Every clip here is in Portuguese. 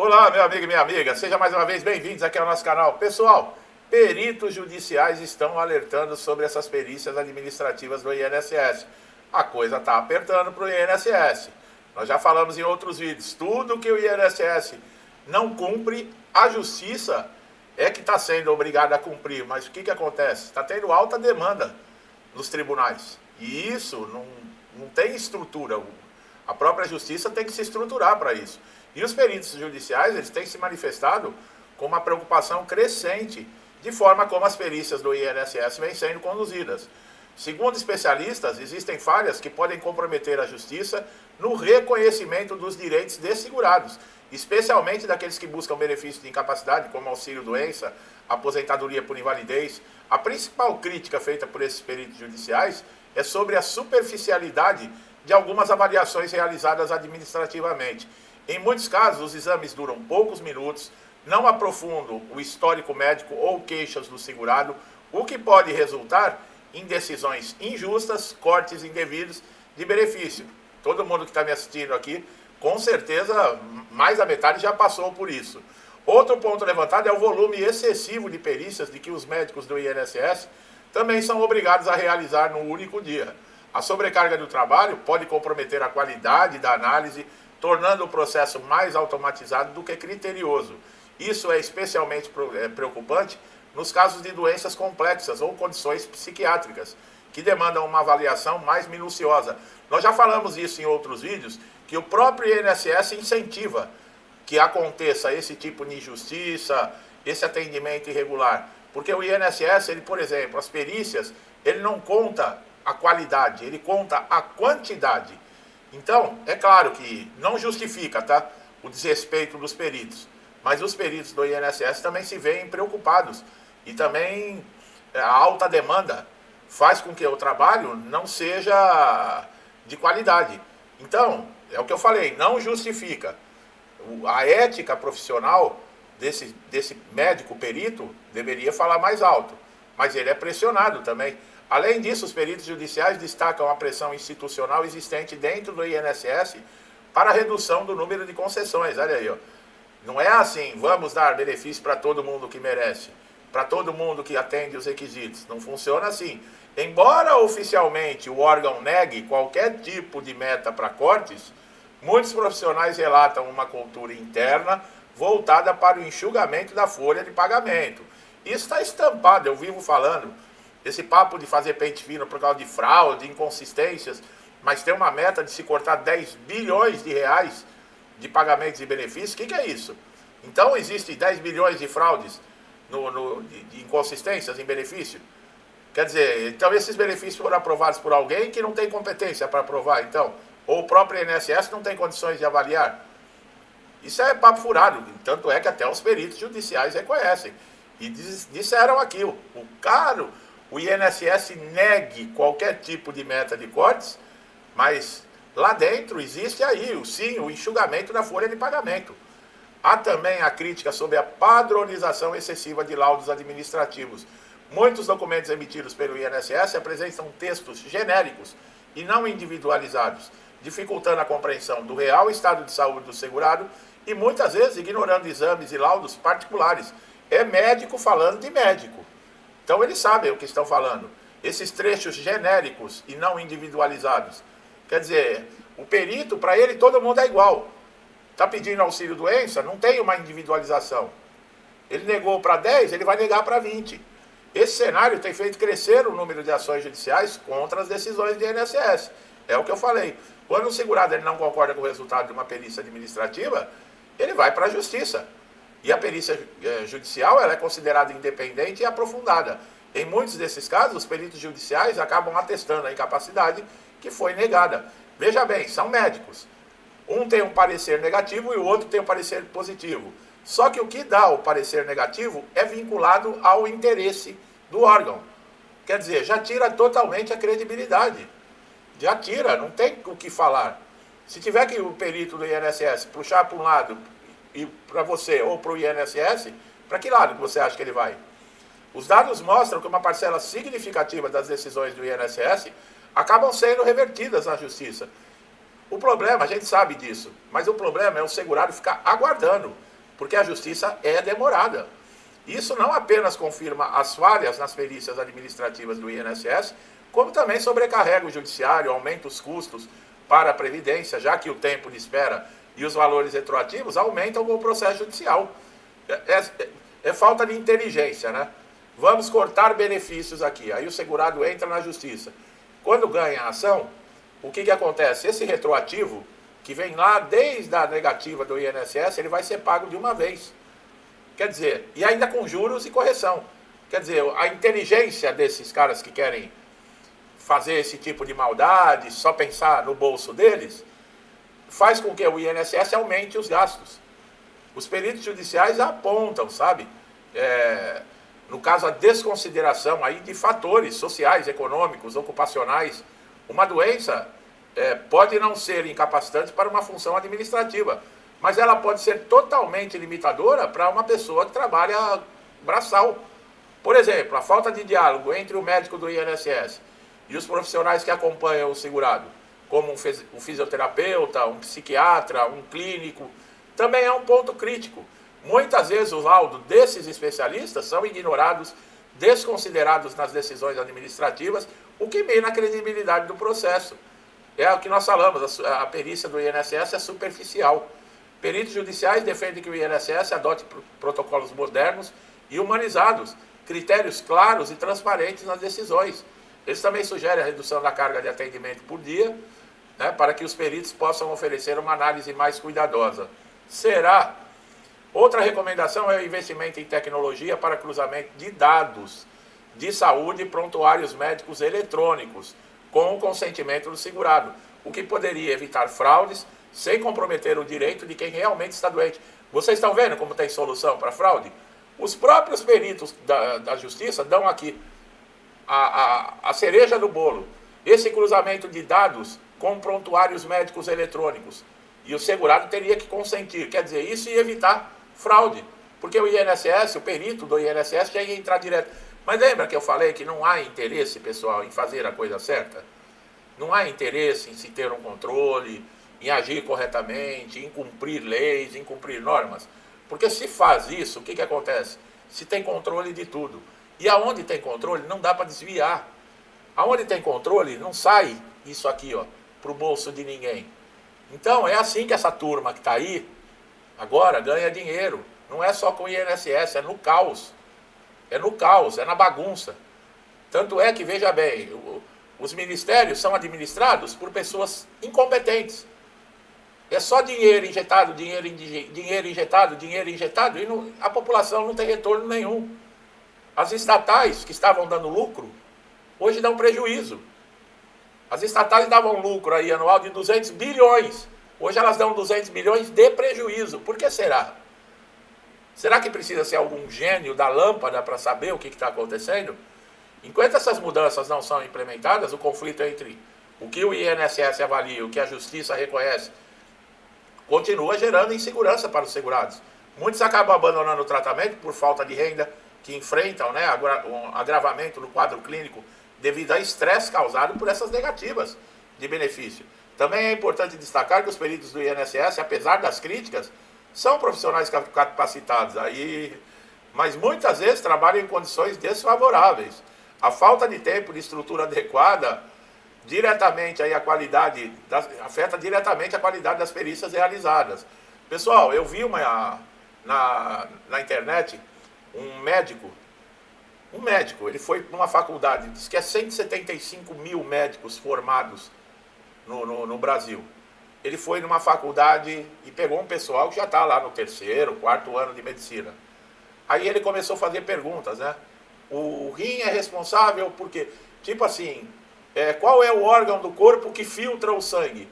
Olá, meu amigo e minha amiga, sejam mais uma vez bem-vindos aqui ao nosso canal. Pessoal, peritos judiciais estão alertando sobre essas perícias administrativas do INSS. A coisa está apertando para o INSS. Nós já falamos em outros vídeos, tudo que o INSS não cumpre, a justiça é que está sendo obrigada a cumprir. Mas o que acontece? Está tendo alta demanda nos tribunais. E isso não tem estrutura. A própria justiça tem que se estruturar para isso. E os peritos judiciais, eles têm se manifestado com uma preocupação crescente de forma como as perícias do INSS vêm sendo conduzidas. Segundo especialistas, existem falhas que podem comprometer a justiça no reconhecimento dos direitos dessegurados, especialmente daqueles que buscam benefícios de incapacidade, como auxílio-doença, aposentadoria por invalidez. A principal crítica feita por esses peritos judiciais é sobre a superficialidade de algumas avaliações realizadas administrativamente. Em muitos casos, os exames duram poucos minutos, não aprofundam o histórico médico ou queixas do segurado, o que pode resultar em decisões injustas, cortes indevidos de benefício. Todo mundo que está me assistindo aqui, com certeza, mais da metade já passou por isso. Outro ponto levantado é o volume excessivo de perícias de que os médicos do INSS também são obrigados a realizar num único dia. A sobrecarga do trabalho pode comprometer a qualidade da análise, tornando o processo mais automatizado do que criterioso. Isso é especialmente preocupante nos casos de doenças complexas ou condições psiquiátricas, que demandam uma avaliação mais minuciosa. Nós já falamos isso em outros vídeos, que o próprio INSS incentiva que aconteça esse tipo de injustiça, esse atendimento irregular. Porque o INSS, ele, por exemplo, as perícias, ele não conta a qualidade, ele conta a quantidade. Então, é claro que não justifica, tá, o desrespeito dos peritos, mas os peritos do INSS também se veem preocupados e também a alta demanda faz com que o trabalho não seja de qualidade. Então, é o que eu falei, não justifica. A ética profissional desse médico perito deveria falar mais alto, mas ele é pressionado também. Além disso, os peritos judiciais destacam a pressão institucional existente dentro do INSS para a redução do número de concessões. Olha aí, ó. Não é assim, vamos dar benefício para todo mundo que merece, para todo mundo que atende os requisitos. Não funciona assim. Embora oficialmente o órgão negue qualquer tipo de meta para cortes, muitos profissionais relatam uma cultura interna voltada para o enxugamento da folha de pagamento. Isso está estampado, eu vivo falando. Esse papo de fazer pente fino por causa de fraude, inconsistências, mas tem uma meta de se cortar 10 bilhões de reais de pagamentos e benefícios, o que é isso? Então existe 10 bilhões de fraudes, de inconsistências em benefício? Quer dizer, então esses benefícios foram aprovados por alguém que não tem competência para aprovar, então? Ou o próprio INSS não tem condições de avaliar? Isso é papo furado, tanto é que até os peritos judiciais reconhecem. E disseram aqui, o INSS negue qualquer tipo de meta de cortes, mas lá dentro existe aí, sim, o enxugamento da folha de pagamento. Há também a crítica sobre a padronização excessiva de laudos administrativos. Muitos documentos emitidos pelo INSS apresentam textos genéricos e não individualizados, dificultando a compreensão do real estado de saúde do segurado e muitas vezes ignorando exames e laudos particulares. É médico falando de médico. Então eles sabem o que estão falando. Esses trechos genéricos e não individualizados. Quer dizer, o perito, para ele, todo mundo é igual. Está pedindo auxílio-doença, não tem uma individualização. Ele negou para 10, ele vai negar para 20. Esse cenário tem feito crescer o número de ações judiciais contra as decisões do INSS. É o que eu falei. Quando o segurado ele não concorda com o resultado de uma perícia administrativa, ele vai para a justiça. E a perícia judicial ela é considerada independente e aprofundada. Em muitos desses casos, os peritos judiciais acabam atestando a incapacidade que foi negada. Veja bem, são médicos. Um tem um parecer negativo e o outro tem um parecer positivo. Só que o que dá o parecer negativo é vinculado ao interesse do órgão. Quer dizer, já tira totalmente a credibilidade. Já tira, não tem o que falar. Se tiver que o perito do INSS puxar para um lado e para você ou para o INSS, para que lado que você acha que ele vai? Os dados mostram que uma parcela significativa das decisões do INSS acabam sendo revertidas na justiça. O problema, a gente sabe disso, mas o problema é o segurado ficar aguardando. porque a justiça é demorada. Isso não apenas confirma as falhas nas perícias administrativas do INSS, como também sobrecarrega o judiciário, aumenta os custos para a Previdência, já que o tempo de espera e os valores retroativos aumentam com o processo judicial. É falta de inteligência, né? Vamos cortar benefícios aqui. Aí o segurado entra na justiça. Quando ganha a ação, o que acontece? Esse retroativo, que vem lá desde a negativa do INSS, ele vai ser pago de uma vez. Quer dizer, e ainda com juros e correção. Quer dizer, a inteligência desses caras que querem fazer esse tipo de maldade, só pensar no bolso deles, faz com que o INSS aumente os gastos. Os peritos judiciais apontam, sabe? No caso, a desconsideração aí de fatores sociais, econômicos, ocupacionais. Uma doença pode não ser incapacitante para uma função administrativa, mas ela pode ser totalmente limitadora para uma pessoa que trabalha braçal. Por exemplo, a falta de diálogo entre o médico do INSS e os profissionais que acompanham o segurado, como um fisioterapeuta, um psiquiatra, um clínico, também é um ponto crítico. Muitas vezes o laudo desses especialistas são ignorados, desconsiderados nas decisões administrativas, o que mina a credibilidade do processo. É o que nós falamos, a perícia do INSS é superficial. Peritos judiciais defendem que o INSS adote protocolos modernos e humanizados, critérios claros e transparentes nas decisões. Eles também sugerem a redução da carga de atendimento por dia, né, para que os peritos possam oferecer uma análise mais cuidadosa. Será? Outra recomendação é o investimento em tecnologia para cruzamento de dados de saúde e prontuários médicos eletrônicos, com o consentimento do segurado, o que poderia evitar fraudes sem comprometer o direito de quem realmente está doente. Vocês estão vendo como tem solução para fraude? Os próprios peritos da justiça dão aqui a cereja do bolo, esse cruzamento de dados com prontuários médicos eletrônicos. E o segurado teria que consentir, quer dizer, isso ia evitar fraude, porque o INSS, o perito do INSS já ia entrar direto. Mas lembra que eu falei que não há interesse, pessoal, em fazer a coisa certa? Não há interesse em se ter um controle, em agir corretamente, em cumprir leis, em cumprir normas. Porque se faz isso, o que acontece? Se tem controle de tudo. E aonde tem controle, não dá para desviar. Aonde tem controle, não sai isso aqui, ó, para o bolso de ninguém. Então, é assim que essa turma que está aí, agora, ganha dinheiro. Não é só com o INSS, é no caos. É no caos, é na bagunça. Tanto é que, veja bem, os ministérios são administrados por pessoas incompetentes. É só dinheiro injetado, dinheiro injetado, dinheiro injetado, e a população não tem retorno nenhum. As estatais que estavam dando lucro, hoje dão prejuízo. As estatais davam lucro aí anual de 200 bilhões. Hoje elas dão 200 bilhões de prejuízo. Por que será? Será que precisa ser algum gênio da lâmpada para saber o que está acontecendo? Enquanto essas mudanças não são implementadas, o conflito entre o que o INSS avalia e o que a Justiça reconhece continua gerando insegurança para os segurados. Muitos acabam abandonando o tratamento por falta de renda, que enfrentam, né, um agravamento no quadro clínico devido a estresse causado por essas negativas de benefício. Também é importante destacar que os peritos do INSS, apesar das críticas, são profissionais capacitados, mas muitas vezes trabalham em condições desfavoráveis. A falta de tempo, de estrutura adequada, afeta diretamente a qualidade das perícias realizadas. Pessoal, eu vi na internet um médico, ele foi numa faculdade, diz que é 175 mil médicos formados no Brasil. Ele foi numa faculdade e pegou um pessoal que já está lá no 3º, 4º ano de medicina. Aí ele começou a fazer perguntas, né? O rim é responsável por quê? Tipo assim, qual é o órgão do corpo que filtra o sangue?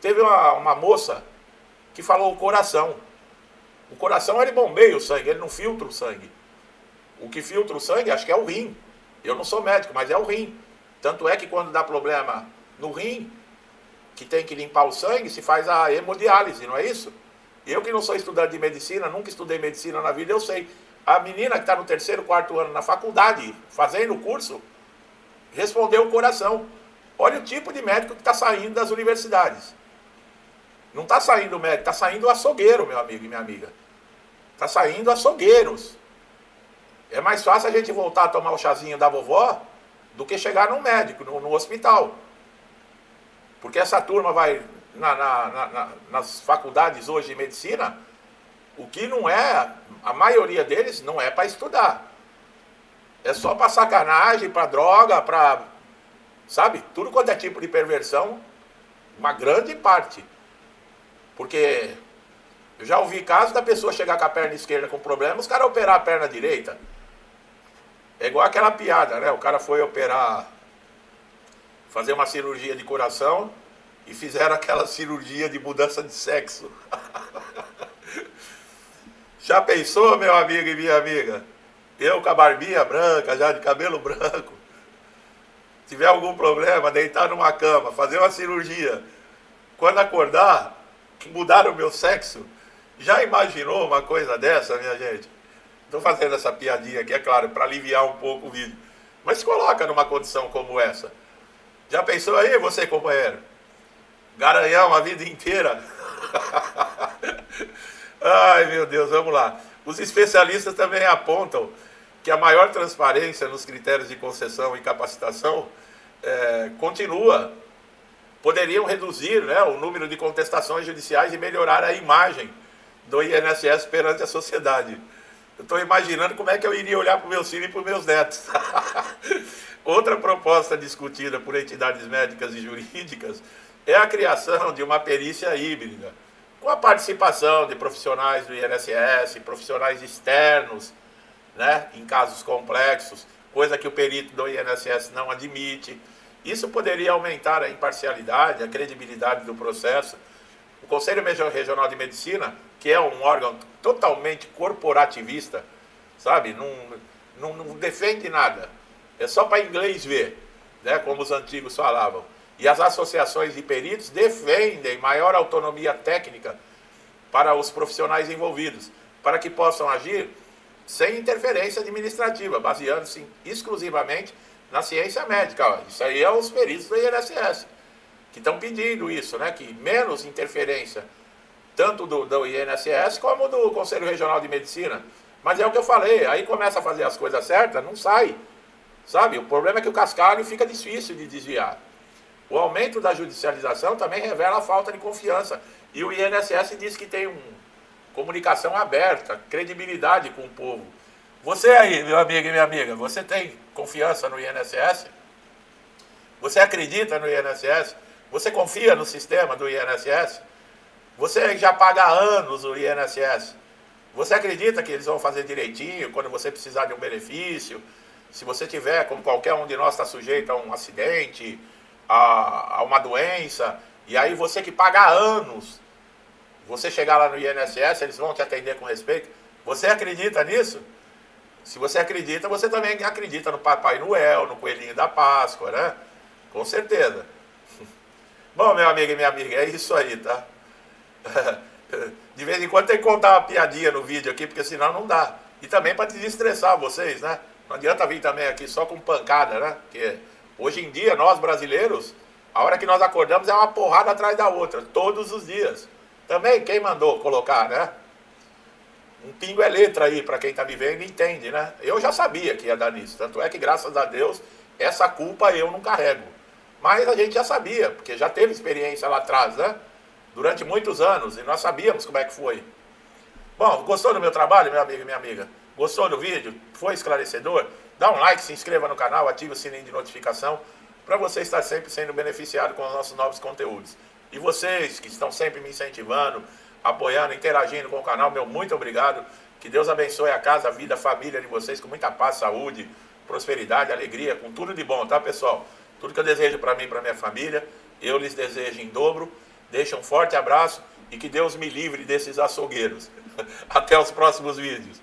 Teve uma moça que falou o coração. O coração, ele bombeia o sangue, ele não filtra o sangue. O que filtra o sangue, acho que é o rim. Eu não sou médico, mas é o rim. Tanto é que quando dá problema no rim, que tem que limpar o sangue, se faz a hemodiálise, não é isso? Eu que não sou estudante de medicina, nunca estudei medicina na vida, eu sei. A menina que está no 3º, 4º ano na faculdade, fazendo o curso, respondeu o coração. Olha o tipo de médico que está saindo das universidades. Não está saindo o médico, está saindo o açougueiro, meu amigo e minha amiga. Está saindo açougueiros. É mais fácil a gente voltar a tomar o chazinho da vovó do que chegar num médico, no hospital. Porque essa turma vai nas faculdades hoje de medicina, o que não é, a maioria deles não é para estudar. É só para sacanagem, para droga, para, sabe, tudo quanto é tipo de perversão, uma grande parte. Porque eu já ouvi casos da pessoa chegar com a perna esquerda com problema, os caras operar a perna direita. É igual aquela piada, né? O cara foi operar, fazer uma cirurgia de coração e fizeram aquela cirurgia de mudança de sexo. Já pensou, meu amigo e minha amiga? Eu com a barbinha branca, já de cabelo branco, tiver algum problema, deitar numa cama, fazer uma cirurgia, quando acordar, mudar o meu sexo, já imaginou uma coisa dessa, minha gente? Estou fazendo essa piadinha aqui, é claro, para aliviar um pouco o vídeo. Mas se coloca numa condição como essa. Já pensou aí, você companheiro? Garanhão a vida inteira. Ai, meu Deus, vamos lá. Os especialistas também apontam que a maior transparência nos critérios de concessão e capacitação continua. Poderiam reduzir, né, o número de contestações judiciais e melhorar a imagem do INSS perante a sociedade. Eu estou imaginando como é que eu iria olhar para os meus filhos e para os meus netos. Outra proposta discutida por entidades médicas e jurídicas é a criação de uma perícia híbrida, com a participação de profissionais do INSS, profissionais externos, né, em casos complexos, coisa que o perito do INSS não admite. Isso poderia aumentar a imparcialidade, a credibilidade do processo. O Conselho Regional de Medicina, que é um órgão totalmente corporativista, sabe, não defende nada, é só para inglês ver, né, como os antigos falavam. E as associações de peritos defendem maior autonomia técnica para os profissionais envolvidos, para que possam agir sem interferência administrativa, baseando-se exclusivamente na ciência médica. Isso aí é os peritos do INSS que estão pedindo isso, né? Que menos interferência, tanto do INSS como do Conselho Regional de Medicina. Mas é o que eu falei, aí começa a fazer as coisas certas, não sai, sabe? O problema é que o cascalho fica difícil de desviar. O aumento da judicialização também revela a falta de confiança. E o INSS diz que tem comunicação aberta, credibilidade com o povo. Você aí, meu amigo e minha amiga, você tem confiança no INSS? Você acredita no INSS? Você confia no sistema do INSS? Você já paga há anos o INSS? Você acredita que eles vão fazer direitinho quando você precisar de um benefício? Se você tiver, como qualquer um de nós está sujeito a um acidente, a uma doença, e aí você que paga há anos, você chegar lá no INSS, eles vão te atender com respeito. Você acredita nisso? Se você acredita, você também acredita no Papai Noel, no Coelhinho da Páscoa, né? Com certeza. Bom, meu amigo e minha amiga, é isso aí, tá? De vez em quando tem que contar uma piadinha no vídeo aqui, porque senão não dá. E também para desestressar vocês, né? Não adianta vir também aqui só com pancada, né? Porque hoje em dia, nós brasileiros, a hora que nós acordamos é uma porrada atrás da outra, todos os dias. Também, quem mandou colocar, né? Um pingo é letra aí, para quem está me vendo entende, né? Eu já sabia que ia dar nisso, tanto é que, graças a Deus, essa culpa eu não carrego. Mas a gente já sabia, porque já teve experiência lá atrás, né? Durante muitos anos, e nós sabíamos como é que foi. Bom, gostou do meu trabalho, meu amigo e minha amiga? Gostou do vídeo? Foi esclarecedor? Dá um like, se inscreva no canal, ative o sininho de notificação, para você estar sempre sendo beneficiado com os nossos novos conteúdos. E vocês que estão sempre me incentivando, apoiando, interagindo com o canal, meu muito obrigado. Que Deus abençoe a casa, a vida, a família de vocês com muita paz, saúde, prosperidade, alegria, com tudo de bom, tá, pessoal? Tudo que eu desejo para mim e para minha família, eu lhes desejo em dobro. Deixa um forte abraço e que Deus me livre desses açougueiros. Até os próximos vídeos.